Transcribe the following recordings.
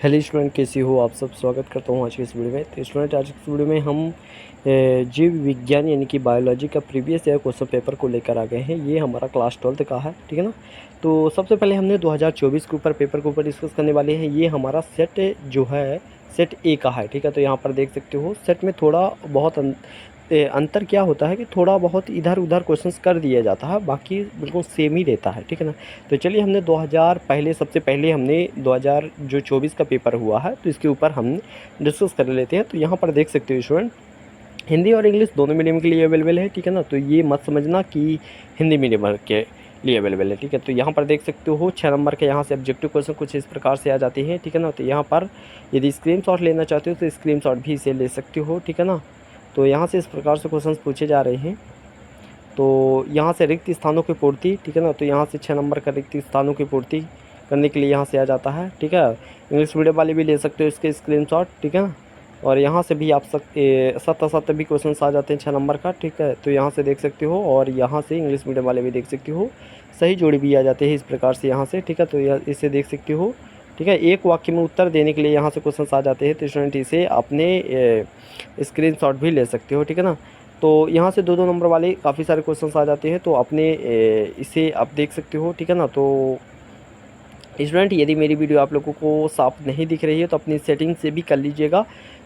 Hello student, कैसी हो आप सब। स्वागत करता हूँ आज की इस वीडियो में। तो स्टूडेंट, आज की इस वीडियो में हम जीव विज्ञान यानी कि बायोलॉजी का प्रीवियस ईयर क्वेश्चन पेपर को लेकर आ गए हैं। ये हमारा क्लास 12th का है, ठीक है ना। तो सबसे पहले हमने 2024 के ऊपर पेपर के ऊपर डिस्कस करने वाले हैं। ये हमारा सेट जो है सेट ए का है, ठीक है। तो यहाँ पर देख सकते हो सेट में थोड़ा बहुत अंतर क्या होता है कि थोड़ा बहुत इधर उधर क्वेश्चंस कर दिया जाता है, बाकी बिल्कुल सेम ही रहता है, ठीक है ना। तो चलिए, हमने 2000 पहले सबसे पहले हमने 2024 का पेपर हुआ है तो इसके ऊपर हम डिस्कस कर लेते हैं। तो यहाँ पर देख सकते हो स्टूडेंट, हिंदी और इंग्लिश दोनों मीडियम के लिए अवेलेबल है, ठीक है ना। तो ये मत समझना कि हिंदी मीडियम के लिए अवेलेबल है, ठीक है। तो यहाँ पर देख सकते हो 6 नंबर के यहाँ से ऑब्जेक्टिव क्वेश्चन कुछ इस प्रकार से आ जाते हैं, ठीक है ना। तो यहाँ पर यदि स्क्रीनशॉट लेना चाहते हो तो स्क्रीनशॉट भी इसे ले सकते हो, ठीक है ना। तो यहाँ से इस प्रकार से क्वेश्चन पूछे जा रहे हैं। तो यहाँ से रिक्त स्थानों की पूर्ति, ठीक है ना। तो यहाँ से 6 नंबर का रिक्त स्थानों की पूर्ति करने के लिए यहाँ से आ जाता है, ठीक है। इंग्लिश मीडियम वाले भी ले सकते हो इसके स्क्रीनशॉट, ठीक है ना। और यहाँ से भी आप सत्ता भी क्वेश्चन आ जाते हैं 6 नंबर का, ठीक है। तो यहाँ से देख सकते हो, और यहाँ से इंग्लिश मीडियम वाले भी देख सकते हो, सही जोड़ी भी आ जाते हैं इस प्रकार से यहाँ से, ठीक है। तो यह इसे देख सकते हो, ठीक है। एक वाक्य में उत्तर देने के लिए यहाँ से क्वेश्चन आ जाते हैं। तो स्टूडेंट इसे अपने स्क्रीनशॉट भी ले सकते हो, ठीक है ना। तो यहाँ से 2-2 नंबर वाले काफ़ी सारे क्वेश्चंस आ जाते हैं, तो अपने इसे आप देख सकते हो, ठीक है ना। तो स्टूडेंट, यदि मेरी वीडियो आप लोगों को साफ नहीं दिख रही है तो अपनी सेटिंग से भी कर लीजिएगा।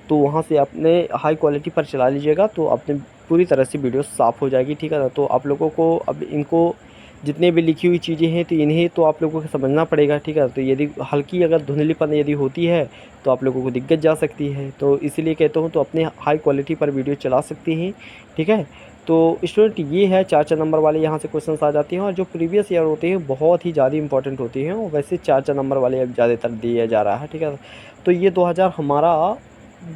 तो वहाँ से अपने हाई क्वालिटी पर चला लीजिएगा, तो अपने पूरी तरह से वीडियो साफ़ हो जाएगी, ठीक है ना। तो आप लोगों को अब इनको जितने भी लिखी हुई चीज़ें हैं तो इन्हें तो आप लोगों को समझना पड़ेगा, ठीक है। तो यदि हल्की अगर धुंधलीपन यदि होती है तो आप लोगों को दिक्कत जा सकती है, तो इसीलिए कहता हूँ तो अपने हाई क्वालिटी पर वीडियो चला सकते हैं, ठीक है। तो स्टूडेंट, ये है 4-4 नंबर वाले यहाँ से क्वेश्चंस आ जाते हैं, और जो प्रीवियस ईयर होते हैं बहुत ही ज़्यादा इंपॉर्टेंट होते हैं, और वैसे 4-4 नंबर वाले अब ज़्यादातर दिया जा रहा है, ठीक है। तो ये 2000 हमारा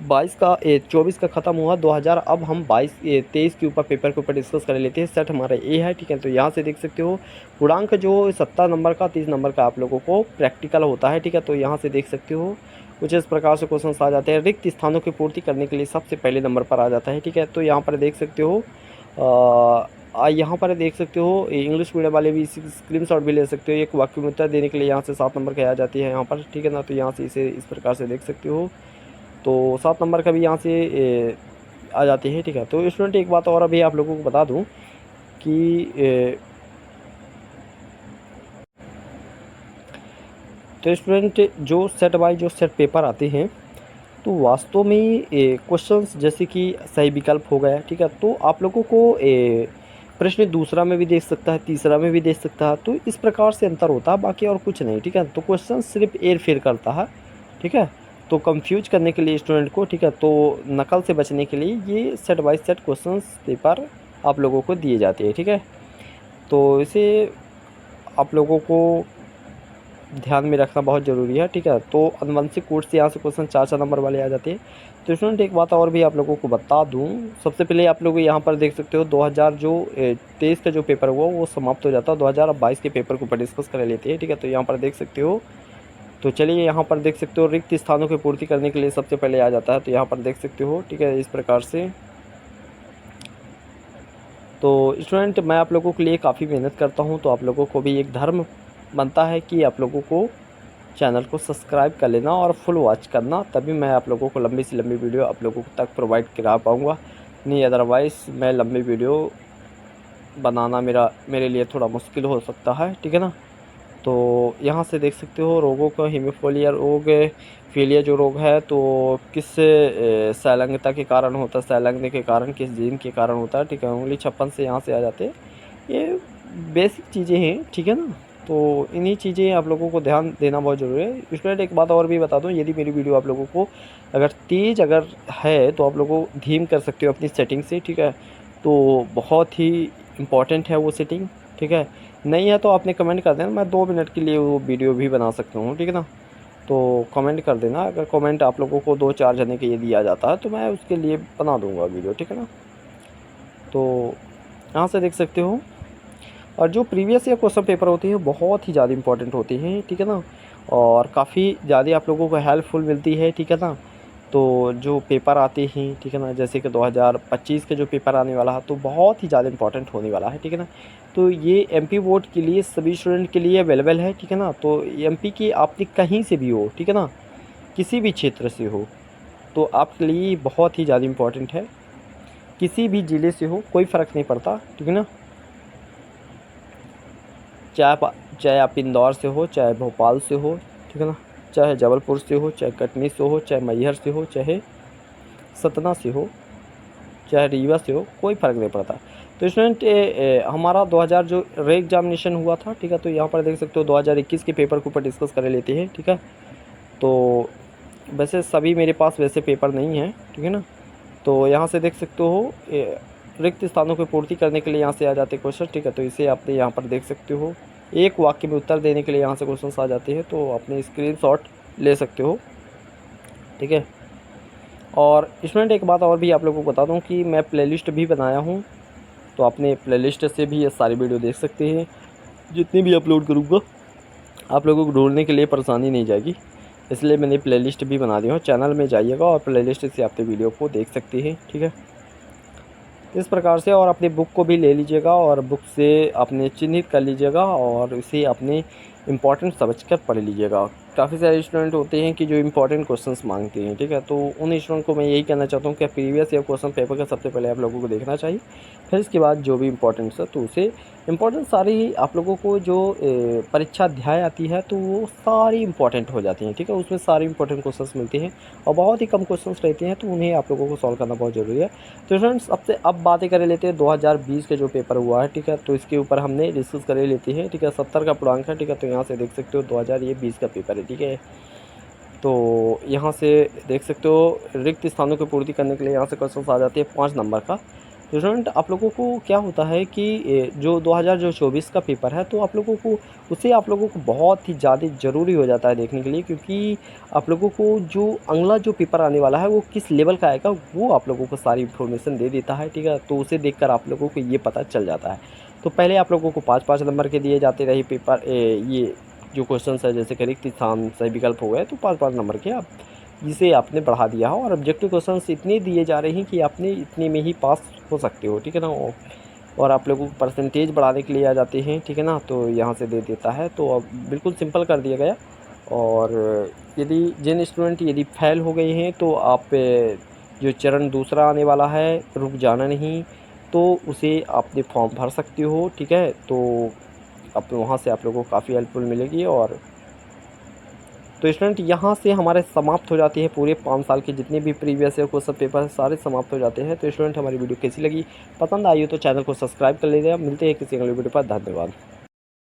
22 का 24 का ख़त्म हुआ 2000। अब हम 23 के ऊपर पेपर के ऊपर डिस्कस कर लेते हैं। सेट हमारा ए है, ठीक है। तो यहाँ से देख सकते हो पूर्णांक जो 17 नंबर का 30 नंबर का आप लोगों को प्रैक्टिकल होता है, ठीक है। तो यहाँ से देख सकते हो कुछ इस प्रकार से क्वेश्चन आ जाते हैं। रिक्त स्थानों की पूर्ति करने के लिए सबसे पहले नंबर पर आ जाता है, ठीक है। तो यहाँ पर देख सकते हो यहाँ पर देख सकते हो इंग्लिश मीडियम वाले भी स्क्रीनशॉट भी ले सकते हो। एक वाक्य में उत्तर देने के लिए यहाँ से 7 नंबर की आ जाती है यहाँ पर, ठीक है ना। तो यहाँ से इसे इस प्रकार से देख सकते हो। तो 7 नंबर का भी यहाँ से आ जाती है, ठीक है। तो स्टूडेंट, एक बात और अभी आप लोगों को बता दूँ कि तो स्टूडेंट, जो सेट बाय जो सेट पेपर आते हैं तो वास्तव में क्वेश्चंस जैसे कि सही विकल्प हो गया, ठीक है। तो आप लोगों को प्रश्न दूसरा में भी दे सकता है, तीसरा में भी दे सकता है, तो इस प्रकार से अंतर होता है, बाकी और कुछ नहीं, ठीक है। तो क्वेश्चन सिर्फ एर फेर करता है, ठीक है। तो कंफ्यूज करने के लिए स्टूडेंट को, ठीक है, तो नकल से बचने के लिए ये set by set question paper आप लोगों को दिए जाते हैं, ठीक है। तो इसे आप लोगों को ध्यान में रखना बहुत ज़रूरी है, ठीक है। तो आनुवंशिक कोड से यहाँ से क्वेश्चन 4-4 नंबर वाले आ जाते हैं। तो स्टूडेंट, एक बात और भी आप लोगों को बता दूँ। सबसे पहले आप लोग यहाँ पर देख सकते हो 2000 जो 23 का जो पेपर हुआ वो समाप्त हो जाता है। 2022 के पेपर को ऊपर डिस्कस कर लेते हैं, ठीक है। तो यहाँ पर देख सकते हो, तो चलिए यहाँ पर देख सकते हो रिक्त स्थानों की पूर्ति करने के लिए सबसे पहले आ जाता है। तो यहाँ पर देख सकते हो, ठीक है, इस प्रकार से। तो स्टूडेंट, मैं आप लोगों के लिए काफ़ी मेहनत करता हूँ, तो आप लोगों को भी एक धर्म बनता है कि आप लोगों को चैनल को सब्सक्राइब कर लेना और फुल वॉच करना, तभी मैं आप लोगों को लंबी से लंबी वीडियो आप लोगों तक प्रोवाइड करा पाऊँगा। नहीं अदरवाइज़ मैं लंबी वीडियो बनाना मेरे लिए थोड़ा मुश्किल हो सकता है, ठीक है ना। तो यहाँ से देख सकते हो रोगों का हीमोफीलिया रोग, फीलिया जो रोग है तो किस सैलंगता के कारण होता है, सैलंगने के कारण किस जीन के कारण होता है, ठीक है। उंगली 56 से यहाँ से आ जाते हैं। ये बेसिक चीज़ें हैं, ठीक है ना। तो इन्हीं चीज़ें आप लोगों को ध्यान देना बहुत ज़रूरी है। स्टूडेंट, एक बात और भी बता दूं, यदि मेरी वीडियो आप लोगों को अगर तेज़ अगर है तो आप लोगों को धीम कर सकते हो अपनी सेटिंग से, ठीक है। तो बहुत ही इम्पॉर्टेंट है वो सेटिंग, ठीक है। नहीं है तो आपने कमेंट कर देना, मैं 2 मिनट के लिए वो वीडियो भी बना सकता हूँ, ठीक है ना। तो कमेंट कर देना, अगर कमेंट आप लोगों को 2-4 जने के लिए दिया जाता है तो मैं उसके लिए बना दूँगा वीडियो, ठीक है ना। तो यहाँ से देख सकते हो, और जो प्रीवियस ईयर क्वेश्चन पेपर होते हैं बहुत ही ज़्यादा इंपॉर्टेंट होते हैं, ठीक है ना। और काफ़ी ज़्यादा आप लोगों को हेल्पफुल मिलती है, ठीक है ना। तो जो पेपर आते हैं, ठीक है ना, जैसे कि 2025 का जो पेपर आने वाला है तो बहुत ही ज़्यादा इंपॉर्टेंट होने वाला है, ठीक है ना। तो ये एमपी बोर्ड के लिए सभी स्टूडेंट के लिए अवेलेबल है, ठीक है ना। तो एमपी की आपने कहीं से भी हो, ठीक है ना, किसी भी क्षेत्र से हो तो आपके लिए बहुत ही ज़्यादा इम्पोर्टेंट है। किसी भी ज़िले से हो कोई फ़र्क नहीं पड़ता, ठीक है ना। चाहे आप इंदौर से हो, चाहे भोपाल से हो, ठीक है ना, चाहे जबलपुर से हो, चाहे कटनी से हो, चाहे मैहर से हो, चाहे सतना से हो, चाहे रीवा से हो, कोई फ़र्क नहीं पड़ता। तो स्टूडेंट हमारा 2000 जो रे एग्जामिनेशन हुआ था, ठीक है, तो यहाँ पर देख सकते हो 2021 के पेपर के ऊपर डिस्कस कर लेते हैं, ठीक है। तो वैसे सभी मेरे पास वैसे पेपर नहीं हैं, ठीक है ना। तो यहाँ से देख सकते हो रिक्त स्थानों की पूर्ति करने के लिए यहाँ से आ जाते क्वेश्चन, ठीक है। तो इसे आपने यहाँ पर देख सकते हो, एक वाक्य में उत्तर देने के लिए यहाँ से क्वेश्चन आ जाते हैं, तो अपने स्क्रीनशॉट ले सकते हो, ठीक है। और स्टूडेंट एक बात और भी आप लोगों को बता दूं कि मैं प्लेलिस्ट भी बनाया हूं, तो अपने प्लेलिस्ट से भी ये सारी वीडियो देख सकते हैं। जितनी भी अपलोड करूंगा आप लोगों को ढूंढने के लिए परेशानी नहीं जाएगी, इसलिए मैंने प्लेलिस्ट भी बना दी हूँ। चैनल में जाइएगा और प्लेलिस्ट से अपने वीडियो को देख सकते हैं, ठीक है। इस प्रकार से और अपनी बुक को भी ले लीजिएगा और बुक से अपने चिन्हित कर लीजिएगा और इसे अपने इम्पॉर्टेंट समझकर पढ़ लीजिएगा। काफ़ी सारे स्टूडेंट होते हैं कि जो इम्पॉर्टेंट क्वेश्चंस मांगते हैं, ठीक है। तो उन स्टूडेंट को मैं यही कहना चाहता हूँ कि प्रीवियस ईयर क्वेश्चन पेपर का सबसे पहले आप लोगों को देखना चाहिए, फिर इसके बाद जो भी इम्पोर्टेंट्स है तो उसे इम्पोर्टेंट सारी आप लोगों को जो परीक्षा अध्याय आती है तो वो सारी इम्पोर्टेंट हो जाती हैं, ठीक है। उसमें सारे इम्पोर्टेंट क्वेश्चंस मिलते हैं और बहुत ही कम क्वेश्चंस रहते हैं, तो उन्हें आप लोगों को सॉल्व करना बहुत ज़रूरी है। तो फ्रेंड्स अब बातें कर लेते हैं 2020 के जो पेपर हुआ है, ठीक है। तो इसके ऊपर हमने डिस्कस कर लेते हैं, ठीक है। 70 का पूर्णांक है, ठीक है। तो यहाँ से देख सकते हो 2020 का पेपर है, ठीक है। तो यहाँ से देख सकते हो रिक्त स्थानों की पूर्ति करने के लिए यहाँ से क्वेश्चन आ जाते हैं 5 नंबर का। तो स्टूडेंट आप लोगों को क्या होता है कि जो 2024 का पेपर है तो आप लोगों को उसे आप लोगों को बहुत ही ज़्यादा ज़रूरी हो जाता है देखने के लिए, क्योंकि आप लोगों को जो अगला जो पेपर आने वाला है वो किस लेवल का आएगा वो आप लोगों को सारी इन्फॉर्मेशन दे देता है, ठीक है। तो उसे देखकर आप लोगों को ये पता चल जाता है। तो पहले आप लोगों को 5-5 नंबर के दिए जाते रहे पेपर, ये जो क्वेश्चन है जैसे कि रिक्त स्थान सही विकल्प हो गए तो 5-5 नंबर के आप जिसे आपने बढ़ा दिया हो और ऑब्जेक्टिव क्वेश्चंस इतने दिए जा रहे हैं कि आपने इतने में ही पास हो सकते हो, ठीक है ना। और आप लोगों को परसेंटेज बढ़ाने के लिए आ जाते हैं, ठीक है ना। तो यहाँ से दे देता है, तो अब बिल्कुल सिंपल कर दिया गया। और यदि जिन स्टूडेंट यदि फेल हो गए हैं तो आप जो चरण दूसरा आने वाला है रुक जाना नहीं, तो उसे आपने फॉर्म भर सकते हो, ठीक है। तो अब वहाँ से आप लोगों को काफ़ी हेल्पफुल मिलेगी। और तो स्टूडेंट यहाँ से हमारे समाप्त हो जाती है पूरे 5 साल के जितने भी प्रीवियस ईयर क्वेश्चन पेपर सारे समाप्त हो जाते हैं। तो स्टूडेंट हमारी वीडियो कैसी लगी, पसंद आई हो तो चैनल को सब्सक्राइब कर लीजिएगा। मिलते हैं किसी अगले वीडियो पर, धन्यवाद।